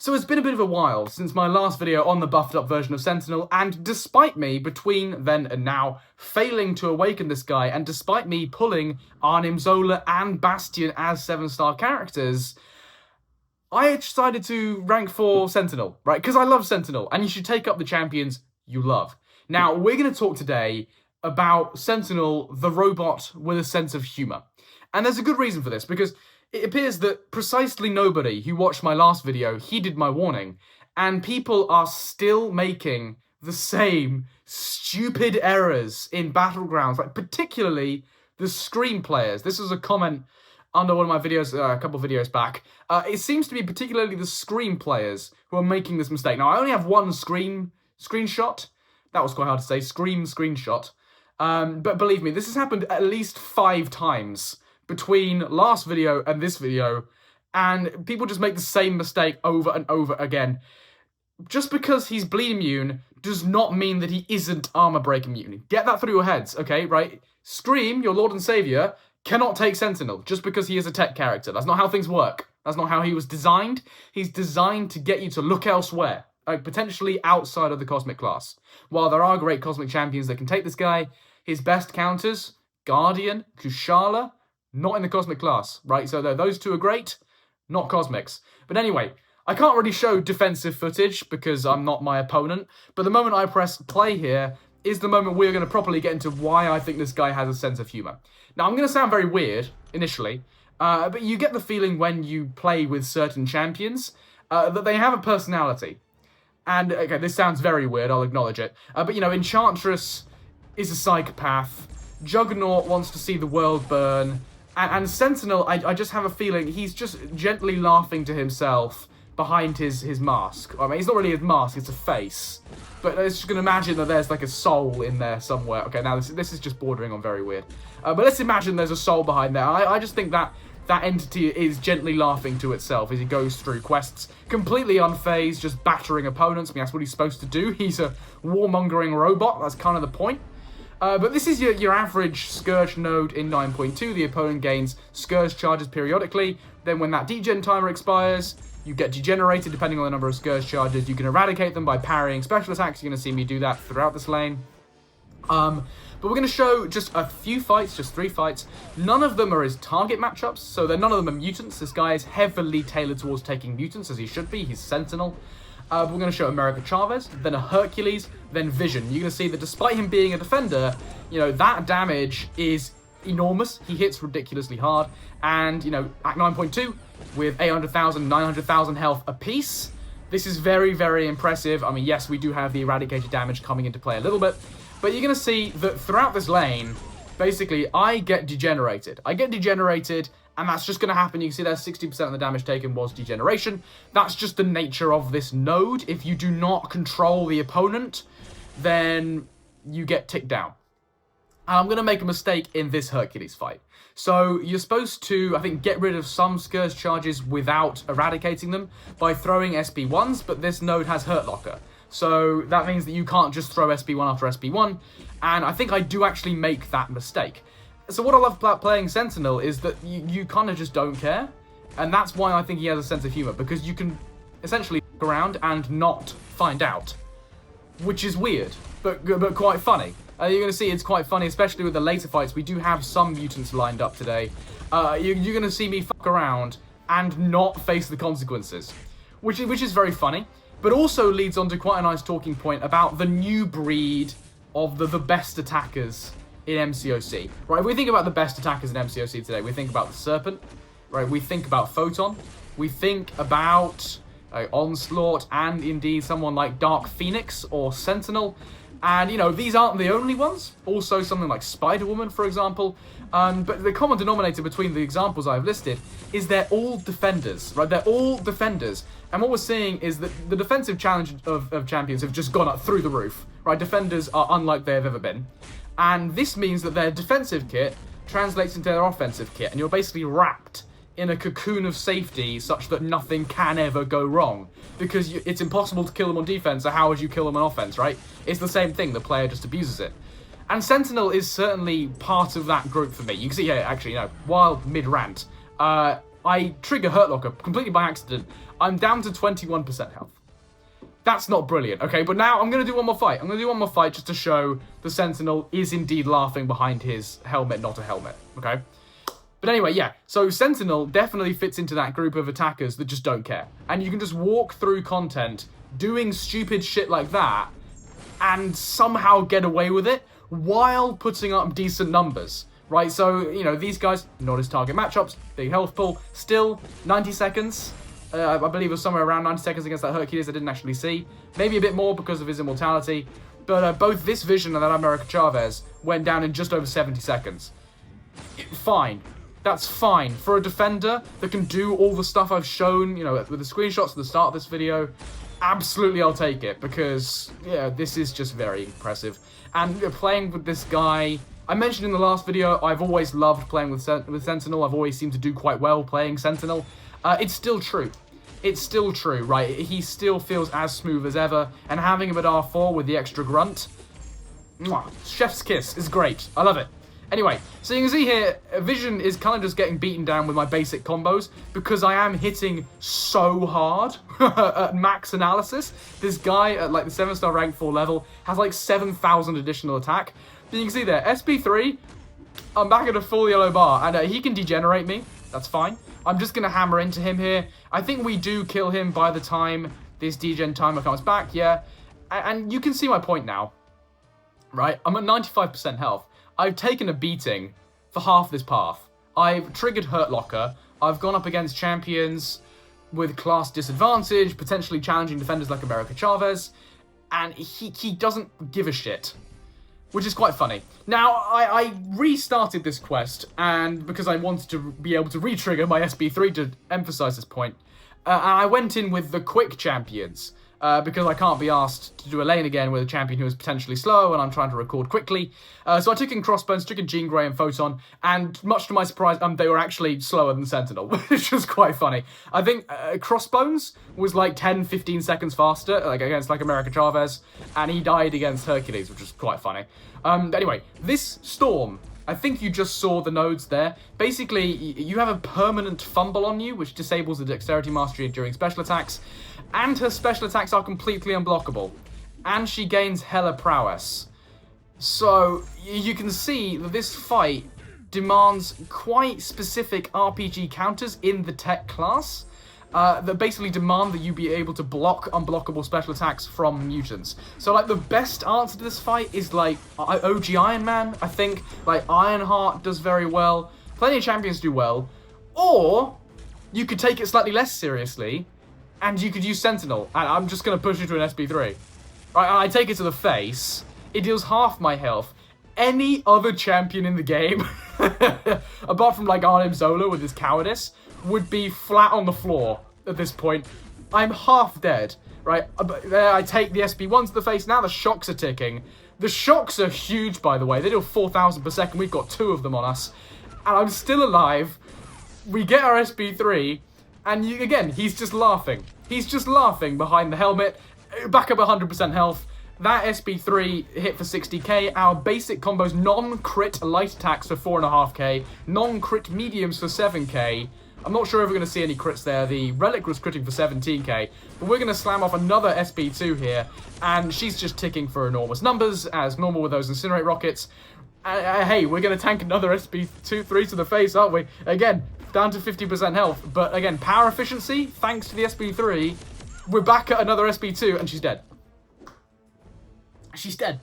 So it's been a bit of a while since my last video on the buffed up version of Sentinel, and despite me, between then and now, failing to awaken this guy, and despite me pulling Arnim Zola and Bastion as 7-star characters, I decided to rank for Sentinel, right? Because I love Sentinel, and you should take up the champions you love. Now, we're going to talk today about Sentinel, the robot with a sense of humour. And there's a good reason for this, because it appears that precisely nobody who watched my last video heeded my warning, and people are still making the same stupid errors in Battlegrounds, like particularly the Scream players. This was a comment under one of my videos, a couple of videos back. It seems to be particularly the Scream players who are making this mistake. Now, I only have one Scream screenshot. That was quite hard to say, Scream screenshot. But believe me, this has happened at least 5 times between last video and this video, and people just make the same mistake over and over again. Just because he's bleed immune does not mean that he isn't armor break immune. Get that through your heads, okay, right? Scream, your lord and savior, cannot take Sentinel just because he is a tech character. That's not how things work. That's not how he was designed. He's designed to get you to look elsewhere, like potentially outside of the Cosmic class. While there are great Cosmic champions that can take this guy, his best counters, Guardian, Kushala, not in the Cosmic class, right? So those two are great, not Cosmics. But anyway, I can't really show defensive footage because I'm not my opponent, but the moment I press play here is the moment we're going to properly get into why I think this guy has a sense of humour. Now, I'm going to sound very weird initially, but you get the feeling when you play with certain champions that they have a personality. And, okay, this sounds very weird, I'll acknowledge it. But, you know, Enchantress is a psychopath, Juggernaut wants to see the world burn, and Sentinel, I just have a feeling he's just gently laughing to himself behind his mask. I mean, it's not really his mask, it's a face. But let's just gonna imagine that there's like a soul in there somewhere. Okay, now this is just bordering on very weird. But let's imagine there's a soul behind there. I just think that entity is gently laughing to itself as he goes through quests, completely unfazed, just battering opponents. I mean, that's what he's supposed to do. He's a warmongering robot, that's kind of the point. But this is your average Scourge node in 9.2. The opponent gains Scourge charges periodically. Then when that degen timer expires, you get degenerated depending on the number of Scourge charges. You can eradicate them by parrying special attacks. You're going to see me do that throughout this lane. But we're going to show just a few fights, just 3 fights. None of them are his target matchups, so none of them are mutants. This guy is heavily tailored towards taking mutants, as he should be. He's Sentinel. We're going to show America Chavez, then a Hercules, then Vision. You're going to see that despite him being a defender, you know, that damage is enormous. He hits ridiculously hard. And, you know, Act 9.2 with 800,000, 900,000 health apiece. This is very, very impressive. I mean, yes, we do have the eradicated damage coming into play a little bit. But you're going to see that throughout this lane, basically, I get degenerated. And that's just going to happen. You can see there 60% of the damage taken was degeneration. That's just the nature of this node. If you do not control the opponent, then you get ticked down. And I'm going to make a mistake in this Hercules fight. So you're supposed to, I think, get rid of some Scourge charges without eradicating them by throwing SB1s, but this node has Hurt Locker. So that means that you can't just throw SB1 after SB1, and I think I do actually make that mistake. So what I love about playing Sentinel is that you kind of just don't care, and that's why I think he has a sense of humour, because you can essentially look around and not find out, which is weird, but quite funny. You're going to see it's quite funny, especially with the later fights. We do have some mutants lined up today. You're going to see me fuck around and not face the consequences, which is very funny, but also leads on to quite a nice talking point about the new breed of the best attackers in MCOC. Right, if we think about the best attackers in MCOC today, we think about the Serpent, right? We think about Photon, we think about Onslaught, and indeed someone like Dark Phoenix or Sentinel. And, you know, these aren't the only ones. Also something like Spider-Woman, for example. But the common denominator between the examples I've listed is they're all defenders, right? They're all defenders. And what we're seeing is that the defensive challenge of champions have just gone up through the roof, right? Defenders are unlike they've ever been. And this means that their defensive kit translates into their offensive kit. And you're basically wrapped in a cocoon of safety such that nothing can ever go wrong. Because it's impossible to kill them on defense, so how would you kill them on offense, right? It's the same thing, the player just abuses it. And Sentinel is certainly part of that group for me. You can see here, actually, you know, while mid-rant, I trigger Hurt Locker completely by accident. I'm down to 21% health. That's not brilliant, okay? But now I'm going to do one more fight. I'm going to do one more fight just to show the Sentinel is indeed laughing behind his helmet, not a helmet, okay? But anyway, yeah. So Sentinel definitely fits into that group of attackers that just don't care. And you can just walk through content doing stupid shit like that and somehow get away with it while putting up decent numbers, right? So, you know, these guys, not his target matchups, big health pool, still 90 seconds. I believe it was somewhere around 90 seconds against that Hercules I didn't actually see. Maybe a bit more because of his immortality. But both this Vision and that America Chavez went down in just over 70 seconds. Fine. That's fine. For a defender that can do all the stuff I've shown, you know, with the screenshots at the start of this video, absolutely I'll take it. Because, yeah, this is just very impressive. And playing with this guy... I mentioned in the last video, I've always loved playing with Sentinel. I've always seemed to do quite well playing Sentinel. It's still true. It's still true, right? He still feels as smooth as ever, and having him at R4 with the extra grunt, mwah, chef's kiss, is great. I love it. Anyway, so you can see here, Vision is kind of just getting beaten down with my basic combos, because I am hitting so hard at max analysis. This guy at like the 7-star rank 4 level has like 7,000 additional attack. But you can see there, SP3, I'm back at a full yellow bar, and he can degenerate me. That's fine. I'm just going to hammer into him here. I think we do kill him by the time this degen timer comes back, yeah. And you can see my point now, right? I'm at 95% health. I've taken a beating for half this path. I've triggered Hurt Locker. I've gone up against champions with class disadvantage, potentially challenging defenders like America Chavez, and he doesn't give a shit. Which is quite funny. Now, I restarted this quest, and because I wanted to be able to re-trigger my SB3 to emphasize this point, and I went in with the quick champions, because I can't be asked to do a lane again with a champion who is potentially slow, and I'm trying to record quickly. So I took in Crossbones, took in Jean Grey and Photon, and much to my surprise, they were actually slower than Sentinel, which was quite funny. I think Crossbones was like 10-15 seconds faster, like against like America Chavez, and he died against Hercules, which was quite funny. Anyway, this Storm, I think you just saw the nodes there. Basically, you have a permanent fumble on you, which disables the dexterity mastery during special attacks, and her special attacks are completely unblockable, and she gains hella prowess. So you can see that this fight demands quite specific RPG counters in the tech class that basically demand that you be able to block unblockable special attacks from mutants. So like the best answer to this fight is like OG Iron Man. I think like Ironheart does very well. Plenty of champions do well. Or you could take it slightly less seriously and you could use Sentinel. And I'm just going to push you to an SB3. Right, and I take it to the face. It deals half my health. Any other champion in the game, apart from like Arnim Zola with his cowardice, would be flat on the floor at this point. I'm half dead, right? There I take the SB1 to the face. Now the shocks are ticking. The shocks are huge, by the way. They do 4,000 per second. We've got 2 of them on us. And I'm still alive. We get our SB3. And again, he's just laughing. He's just laughing behind the helmet. Back up 100% health. That SB3 hit for 60k. Our basic combos, non-crit light attacks for 4.5k. Non-crit mediums for 7k. I'm not sure if we're going to see any crits there. The Relic was critting for 17k. But we're going to slam off another SB2 here. And she's just ticking for enormous numbers, as normal with those Incinerate rockets. Hey, we're going to tank another SB3 to the face, aren't we? Again, down to 50% health. But again, power efficiency, thanks to the SB3, we're back at another SB2, and she's dead. She's dead.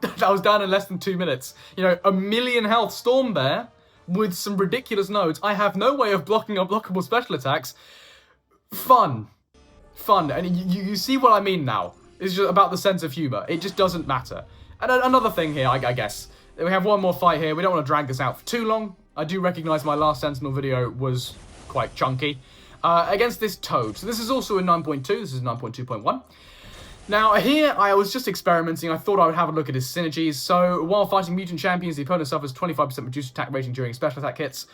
That was done in less than 2 minutes. You know, 1 million health Storm there with some ridiculous nodes. I have no way of blocking unblockable special attacks. Fun. Fun. And you see what I mean now. It's just about the sense of humour. It just doesn't matter. And another thing here, I guess. We have one more fight here. We don't want to drag this out for too long. I do recognise my last Sentinel video was quite chunky. Against this Toad. So this is also in 9.2. This is 9.2.1. Now, here, I was just experimenting. I thought I would have a look at his synergies. So, while fighting mutant champions, the opponent suffers 25% reduced attack rating during special attack hits.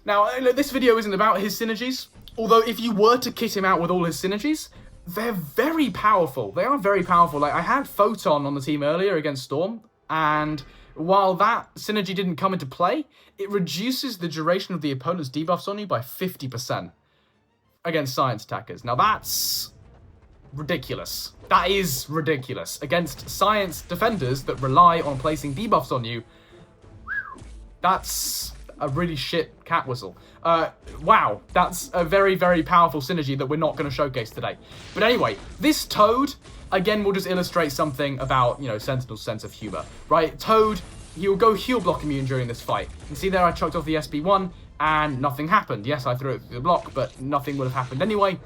Now, this video isn't about his synergies. Although, if you were to kit him out with all his synergies, they're very powerful. They are very powerful. Like, I had Photon on the team earlier against Storm, and while that synergy didn't come into play, it reduces the duration of the opponent's debuffs on you by 50% against science attackers. Now that's ridiculous. That is ridiculous. Against science defenders that rely on placing debuffs on you, that's a really shit cat whistle. Wow, that's a very, very powerful synergy that we're not going to showcase today. But anyway, this Toad, again, will just illustrate something about, you know, Sentinel's sense of humor, right? Toad, he'll go heal block immune during this fight. You can see there I chucked off the SB1, and nothing happened. Yes, I threw it through the block, but nothing would have happened anyway.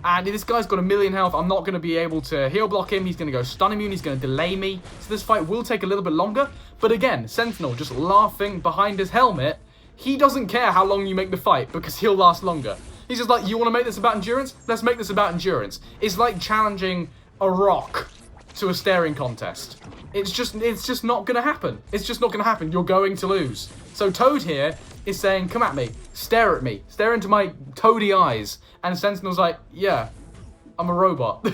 And this guy's got 1,000,000 health. I'm not going to be able to heal block him. He's going to go stun immune. He's going to delay me. So this fight will take a little bit longer. But again, Sentinel just laughing behind his helmet. He doesn't care how long you make the fight because he'll last longer. He's just like, you want to make this about endurance? Let's make this about endurance. It's like challenging a rock to a staring contest. It's just not going to happen. It's just not going to happen. You're going to lose. So Toad here is saying, come at me, stare into my toady eyes. And Sentinel's like, yeah, I'm a robot.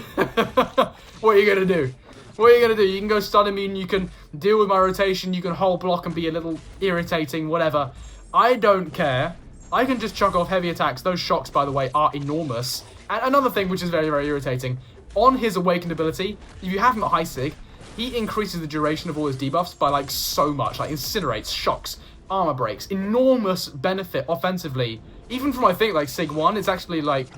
What are you going to do? What are you going to do? You can go stun immune, you can deal with my rotation, you can hold block and be a little irritating, whatever. I don't care. I can just chuck off heavy attacks. Those shocks, by the way, are enormous. And another thing which is very, very irritating, on his awakened ability, if you have him at high sig, he increases the duration of all his debuffs by like so much. Like incinerates, shocks, armor breaks, enormous benefit offensively. Even from I think like sig 1, it's actually like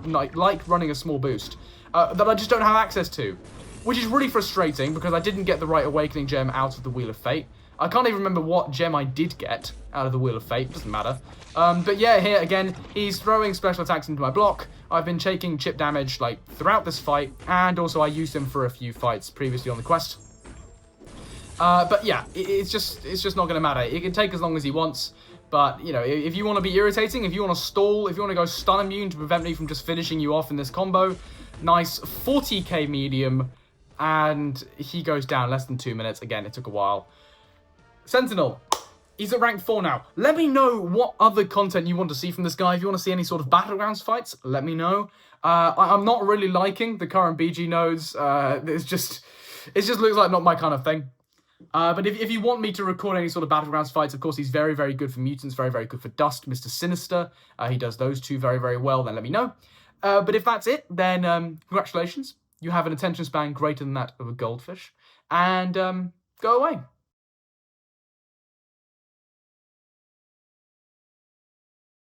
running a small boost that I just don't have access to. Which is really frustrating because I didn't get the right awakening gem out of the Wheel of Fate. I can't even remember what gem I did get out of the Wheel of Fate. Doesn't matter. But yeah, here again, he's throwing special attacks into my block. I've been taking chip damage like throughout this fight, and also I used him for a few fights previously on the quest. But yeah, it's just not going to matter. It can take as long as he wants. But, you know, if you want to be irritating, if you want to stall, if you want to go stun immune to prevent me from just finishing you off in this combo, nice 40k medium, and he goes down less than 2 minutes. Again, it took a while. Sentinel, he's at rank 4 now. Let me know what other content you want to see from this guy. If you want to see any sort of Battlegrounds fights, let me know. I'm not really liking the current BG nodes. It just looks like not my kind of thing. But if you want me to record any sort of Battlegrounds fights, of course, he's very, very good for mutants, very, very good for Dust, Mr. Sinister. He does those two very, very well, then let me know. But if that's it, then congratulations. You have an attention span greater than that of a goldfish. And go away.